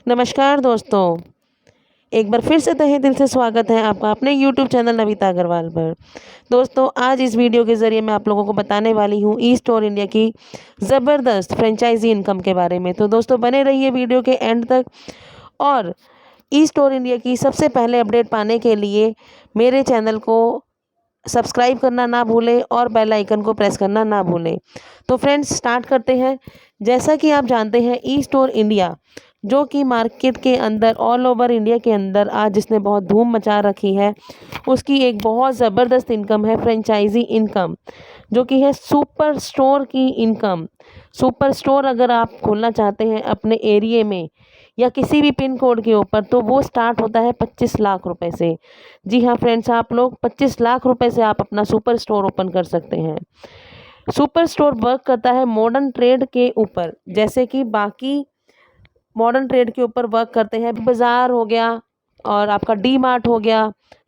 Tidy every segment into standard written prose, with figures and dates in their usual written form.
नमस्कार दोस्तों, एक बार फिर से तहे दिल से स्वागत है आपका अपने यूट्यूब चैनल नविता अग्रवाल पर। दोस्तों, आज इस वीडियो के ज़रिए मैं आप लोगों को बताने वाली हूँ ई स्टोर इंडिया की ज़बरदस्त फ्रेंचाइजी इनकम के बारे में। तो दोस्तों, बने रहिए वीडियो के एंड तक। और ई स्टोर इंडिया की सबसे पहले अपडेट पाने के लिए मेरे चैनल को सब्सक्राइब करना ना भूलें और बेल आइकन को प्रेस करना ना भूलें। तो फ्रेंड्स, स्टार्ट करते हैं। जैसा कि आप जानते हैं, ई स्टोर इंडिया जो कि मार्केट के अंदर ऑल ओवर इंडिया के अंदर आज जिसने बहुत धूम मचा रखी है, उसकी एक बहुत ज़बरदस्त इनकम है फ्रेंचाइजी इनकम, जो कि है सुपर स्टोर की इनकम। सुपर स्टोर अगर आप खोलना चाहते हैं अपने एरिए में या किसी भी पिन कोड के ऊपर, तो वो स्टार्ट होता है 25 लाख रुपए से। जी हाँ फ्रेंड्स, आप लोग 25 लाख रुपए से आप अपना सुपर स्टोर ओपन कर सकते हैं। सुपर स्टोर वर्क करता है मॉडर्न ट्रेड के ऊपर, जैसे कि बाकी मॉडर्न ट्रेड के ऊपर वर्क करते हैं। बाज़ार हो गया और आपका डी मार्ट हो गया,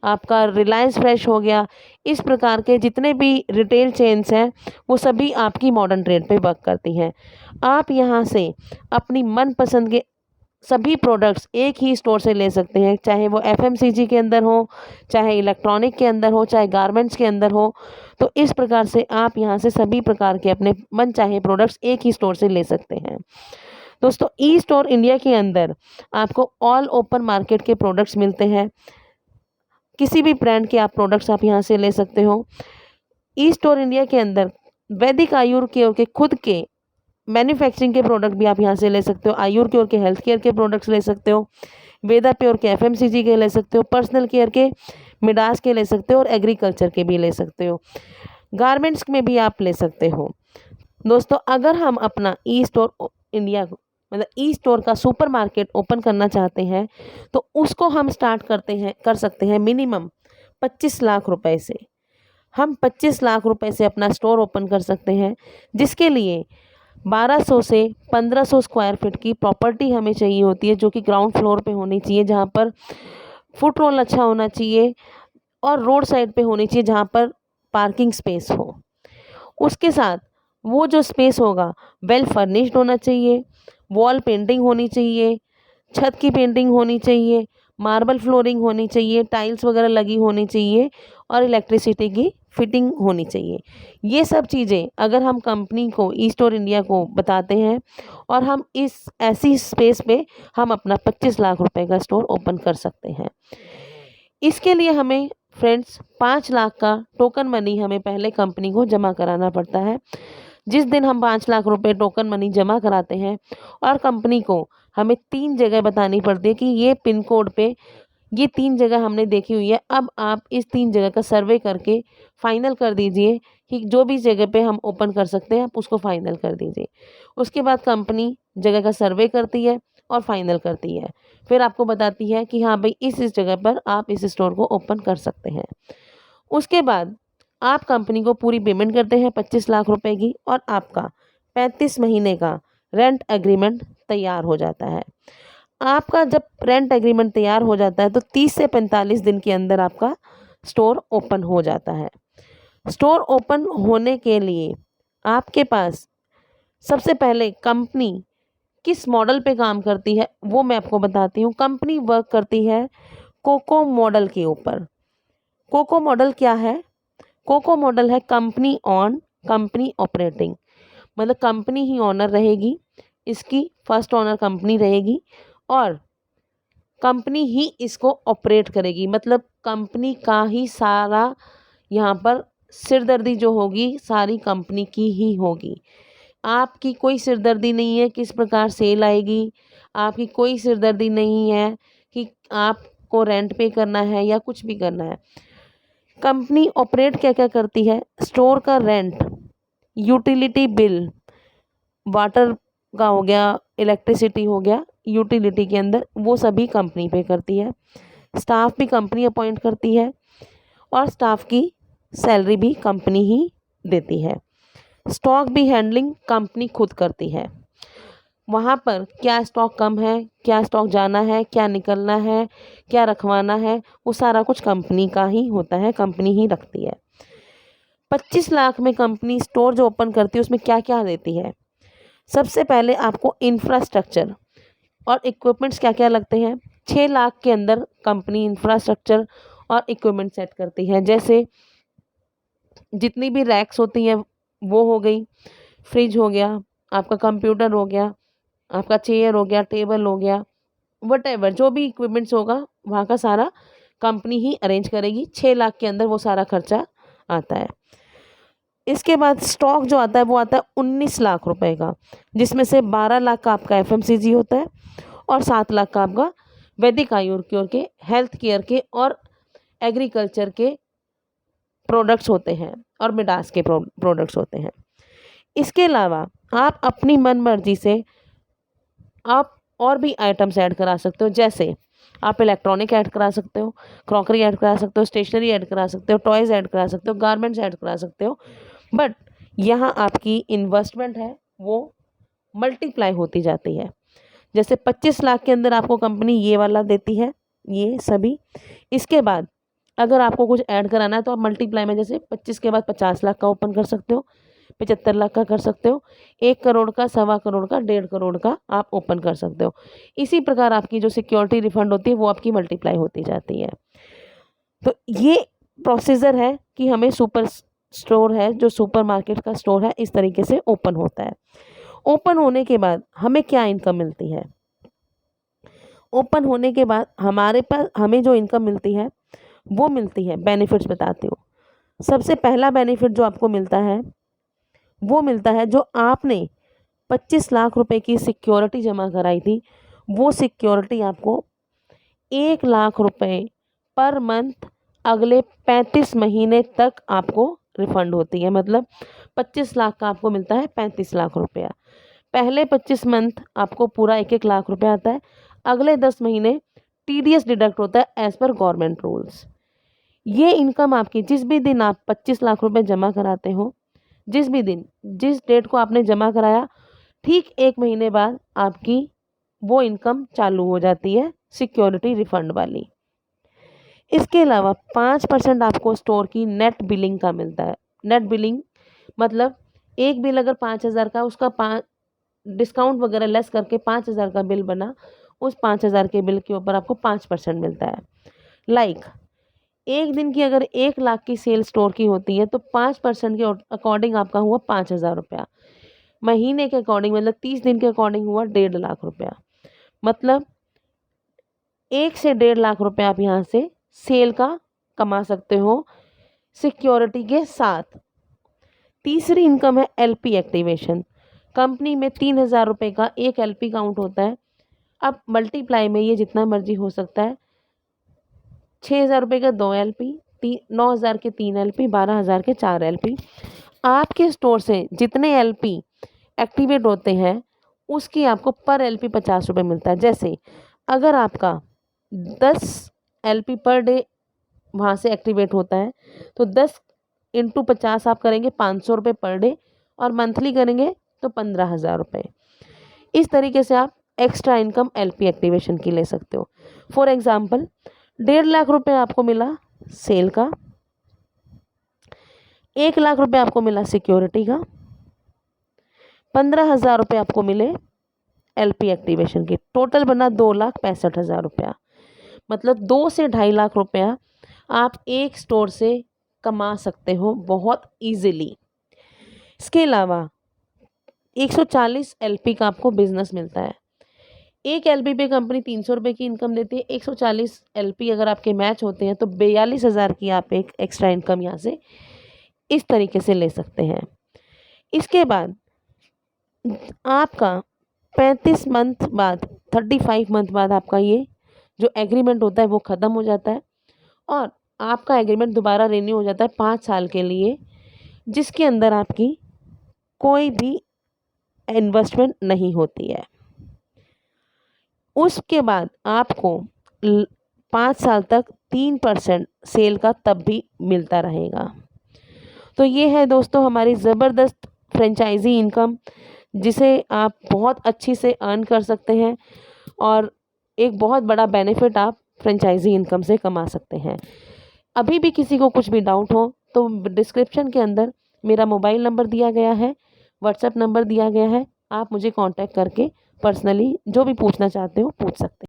आपका रिलायंस फ्रेश हो गया, इस प्रकार के जितने भी रिटेल चेन्स हैं वो सभी आपकी मॉडर्न ट्रेड पे वर्क करती हैं। आप यहाँ से अपनी मनपसंद के सभी प्रोडक्ट्स एक ही स्टोर से ले सकते हैं, चाहे वो एफएमसीजी के अंदर हो, चाहे इलेक्ट्रॉनिक के अंदर हो, चाहे गारमेंट्स के अंदर हो। तो इस प्रकार से आप यहाँ से सभी प्रकार के अपने मन चाहे प्रोडक्ट्स एक ही स्टोर से ले सकते हैं। दोस्तों, ई स्टोर इंडिया के अंदर आपको ऑल ओपन मार्केट के प्रोडक्ट्स मिलते हैं। किसी भी ब्रांड के आप प्रोडक्ट्स आप यहाँ से ले सकते हो। ई स्टोर इंडिया के अंदर वैदिक आयुर केयर के खुद के मैन्युफैक्चरिंग के प्रोडक्ट भी आप यहाँ से ले सकते हो। आयुर केयर के हेल्थ केयर के प्रोडक्ट्स ले सकते हो, वेदा प्योर के एफएमसीजी के ले सकते हो, पर्सनल केयर के मिडास के ले सकते हो और एग्रीकल्चर के भी ले सकते हो। गारमेंट्स में भी आप ले सकते हो। दोस्तों, अगर हम अपना ई स्टोर इंडिया मतलब ई स्टोर का सुपर मार्केट ओपन करना चाहते हैं, तो उसको हम स्टार्ट कर सकते हैं मिनिमम 25 लाख रुपए से। हम 25 लाख रुपए से अपना स्टोर ओपन कर सकते हैं, जिसके लिए 1200 से 1500 स्क्वायर फीट की प्रॉपर्टी हमें चाहिए होती है, जो कि ग्राउंड फ्लोर पे होनी चाहिए, जहाँ पर फुट रोल अच्छा होना चाहिए और रोड साइड पे होनी चाहिए, जहाँ पर पार्किंग स्पेस हो। उसके साथ वो जो स्पेस होगा वेल फर्निश्ड होना चाहिए, वॉल पेंटिंग होनी चाहिए, छत की पेंटिंग होनी चाहिए, मार्बल फ्लोरिंग होनी चाहिए, टाइल्स वगैरह लगी होनी चाहिए और इलेक्ट्रिसिटी की फिटिंग होनी चाहिए। ये सब चीज़ें अगर हम कंपनी को ई स्टोर इंडिया को बताते हैं और हम इस ऐसी स्पेस पे हम अपना 25 लाख रुपए का स्टोर ओपन कर सकते हैं। इसके लिए हमें फ्रेंड्स 5 लाख का टोकन मनी हमें पहले कंपनी को जमा कराना पड़ता है। जिस दिन हम 5 लाख रुपए टोकन मनी जमा कराते हैं और कंपनी को हमें 3 जगह बतानी पड़ती है कि ये पिन कोड पे ये 3 जगह हमने देखी हुई है, अब आप इस 3 जगह का सर्वे करके फाइनल कर दीजिए कि जो भी जगह पे हम ओपन कर सकते हैं आप उसको फाइनल कर दीजिए। उसके बाद कंपनी जगह का सर्वे करती है और फाइनल करती है, फिर आपको बताती है कि हाँ भाई, इस जगह पर आप इस स्टोर को ओपन कर सकते हैं। उसके बाद आप कंपनी को पूरी पेमेंट करते हैं 25 लाख रुपए की और आपका 35 महीने का रेंट एग्रीमेंट तैयार हो जाता है। आपका जब रेंट एग्रीमेंट तैयार हो जाता है तो 30 से 45 दिन के अंदर आपका स्टोर ओपन हो जाता है। स्टोर ओपन होने के लिए आपके पास सबसे पहले कंपनी किस मॉडल पे काम करती है वो मैं आपको बताती हूँ। कंपनी वर्क करती है कोको मॉडल के ऊपर। कोको मॉडल क्या है? कोको मॉडल है कंपनी ऑन कंपनी ऑपरेटिंग, मतलब कंपनी ही ऑनर रहेगी, इसकी फर्स्ट ऑनर कंपनी रहेगी और कंपनी ही इसको ऑपरेट करेगी। मतलब कंपनी का ही सारा यहाँ पर सिरदर्दी जो होगी सारी कंपनी की ही होगी। आपकी कोई सिरदर्दी नहीं है किस प्रकार सेल आएगी, आपकी कोई सिरदर्दी नहीं है कि आपको रेंट पे करना है या कुछ भी करना है। कंपनी ऑपरेट क्या क्या करती है? स्टोर का रेंट, यूटिलिटी बिल, वाटर का हो गया, इलेक्ट्रिसिटी हो गया, यूटिलिटी के अंदर वो सभी कंपनी पे करती है। स्टाफ भी कंपनी अपॉइंट करती है और स्टाफ की सैलरी भी कंपनी ही देती है। स्टॉक भी हैंडलिंग कंपनी खुद करती है। वहाँ पर क्या स्टॉक कम है, क्या स्टॉक जाना है, क्या निकलना है, क्या रखवाना है, वो सारा कुछ कंपनी का ही होता है, कंपनी ही रखती है। 25 लाख में कंपनी स्टोर जो ओपन करती है उसमें क्या क्या देती है? सबसे पहले आपको इंफ्रास्ट्रक्चर, और इक्विपमेंट्स क्या क्या लगते हैं, 6 लाख के अंदर कंपनी इंफ्रास्ट्रक्चर और इक्विपमेंट सेट करती है। जैसे जितनी भी रैक्स होती हैं वो हो गई, फ्रिज हो गया, आपका कंप्यूटर हो गया, आपका चेयर हो गया, टेबल हो गया, वटेवर जो भी इक्विपमेंट्स होगा वहाँ का सारा कंपनी ही अरेंज करेगी। 6 लाख के अंदर वो सारा खर्चा आता है। इसके बाद स्टॉक जो आता है वो आता है 19 लाख रुपए का, जिसमें से 12 लाख का आपका एफएमसीजी होता है और 7 लाख का आपका वैदिक आयुर्वेद के, हेल्थ केयर के और एग्रीकल्चर के प्रोडक्ट्स होते हैं और मिडास के प्रोडक्ट्स होते हैं। इसके अलावा आप अपनी मन मर्जी से आप और भी आइटम्स ऐड करा सकते हो। जैसे आप इलेक्ट्रॉनिक ऐड करा सकते हो, क्रॉकरी ऐड करा सकते हो, स्टेशनरी ऐड करा सकते हो, टॉयज़ ऐड करा सकते हो, गारमेंट्स ऐड करा सकते हो। बट यहाँ आपकी इन्वेस्टमेंट है वो मल्टीप्लाई होती जाती है। जैसे 25 लाख के अंदर आपको कंपनी ये वाला देती है, ये सभी। इसके बाद अगर आपको कुछ ऐड कराना है तो आप मल्टीप्लाई में जैसे 25 के बाद 50 लाख का ओपन कर सकते हो, 75 लाख का कर सकते हो, 1 करोड़ का, 1.25 करोड़ का, 1.5 करोड़ का आप ओपन कर सकते हो। इसी प्रकार आपकी जो सिक्योरिटी रिफंड होती है वो आपकी मल्टीप्लाई होती जाती है। तो ये प्रोसीजर है कि हमें सुपर स्टोर है जो सुपर मार्केट का स्टोर है इस तरीके से ओपन होता है। ओपन होने के बाद हमें क्या इनकम मिलती है? ओपन होने के बाद हमारे पास हमें जो इनकम मिलती है वो मिलती है, बेनिफिट्स बताती हूँ। सबसे पहला बेनिफिट जो आपको मिलता है वो मिलता है जो आपने 25 लाख रुपए की सिक्योरिटी जमा कराई थी, वो सिक्योरिटी आपको 1 लाख रुपए पर मंथ अगले 35 महीने तक आपको रिफंड होती है। मतलब 25 लाख का आपको मिलता है 35 लाख रुपया। पहले 25 मंथ आपको पूरा 1-1 लाख रुपया आता है, अगले 10 महीने टीडीएस डिडक्ट होता है एज पर गवर्नमेंट रूल्स। ये इनकम आपकी जिस भी दिन आप 25 लाख रुपए जमा कराते हो, जिस भी दिन, जिस डेट को आपने जमा कराया, ठीक 1 महीने बाद आपकी वो इनकम चालू हो जाती है सिक्योरिटी रिफंड वाली। इसके अलावा 5% आपको स्टोर की नेट बिलिंग का मिलता है। नेट बिलिंग मतलब एक बिल अगर 5,000 का, उसका 5 डिस्काउंट वगैरह लेस करके 5,000 का बिल बना, उस 5,000 के बिल के ऊपर आपको 5% मिलता है। लाइक एक दिन की अगर 1 लाख की सेल स्टोर की होती है तो 5% के अकॉर्डिंग आपका हुआ 5,000 रुपया। महीने के अकॉर्डिंग मतलब 30 दिन के अकॉर्डिंग हुआ 1.5 लाख रुपया। मतलब 1 से 1.5 लाख रुपया आप यहाँ से सेल का कमा सकते हो सिक्योरिटी के साथ। तीसरी इनकम है एलपी एक्टिवेशन। कंपनी में 3,000 रुपये का एक एलपी काउंट होता है। अब मल्टीप्लाई में ये जितना मर्जी हो सकता है। 6,000 रुपये का 2 एलपी, 9,000 के 3 एलपी, 12,000 के 4 एलपी। आपके स्टोर से जितने एलपी एक्टिवेट होते हैं उसकी आपको पर एलपी 50 रुपये मिलता है। जैसे अगर आपका 10 एलपी पर डे वहाँ से एक्टिवेट होता है तो 10 × 50 आप करेंगे 500 रुपये पर डे, और मंथली करेंगे तो 15,000 रुपये। इस तरीके से आप एक्स्ट्रा इनकम एलपी एक्टिवेशन की ले सकते हो। फॉर एग्जांपल 1.5 लाख रुपए आपको मिला सेल का, 1 लाख रुपए आपको मिला सिक्योरिटी का, 15,000 रुपये आपको मिले एलपी एक्टिवेशन की, टोटल बना 2,65,000 रुपया। मतलब 2 से 2.5 लाख रुपया आप एक स्टोर से कमा सकते हो बहुत इजीली। इसके अलावा 140 एलपी का आपको बिजनेस मिलता है। एक एलपी पे कंपनी 300 रुपये की इनकम देती है। 140 एलपी अगर आपके मैच होते हैं तो 42,000 की आप एक एक्स्ट्रा इनकम यहाँ से इस तरीके से ले सकते हैं। इसके बाद आपका 35 मंथ बाद, 35 मंथ बाद आपका ये जो एग्रीमेंट होता है वो ख़त्म हो जाता है और आपका एग्रीमेंट दोबारा रिन्यू हो जाता है 5 साल के लिए, जिसके अंदर आपकी कोई भी इन्वेस्टमेंट नहीं होती है। उसके बाद आपको 5 साल तक 3% सेल का तब भी मिलता रहेगा। तो ये है दोस्तों हमारी ज़बरदस्त फ्रेंचाइजी इनकम, जिसे आप बहुत अच्छी से अर्न कर सकते हैं और एक बहुत बड़ा बेनिफिट आप फ्रेंचाइजी इनकम से कमा सकते हैं। अभी भी किसी को कुछ भी डाउट हो तो डिस्क्रिप्शन के अंदर मेरा मोबाइल नंबर दिया गया है, व्हाट्सएप नंबर दिया गया है, आप मुझे कांटेक्ट करके पर्सनली जो भी पूछना चाहते हो पूछ सकते हैं।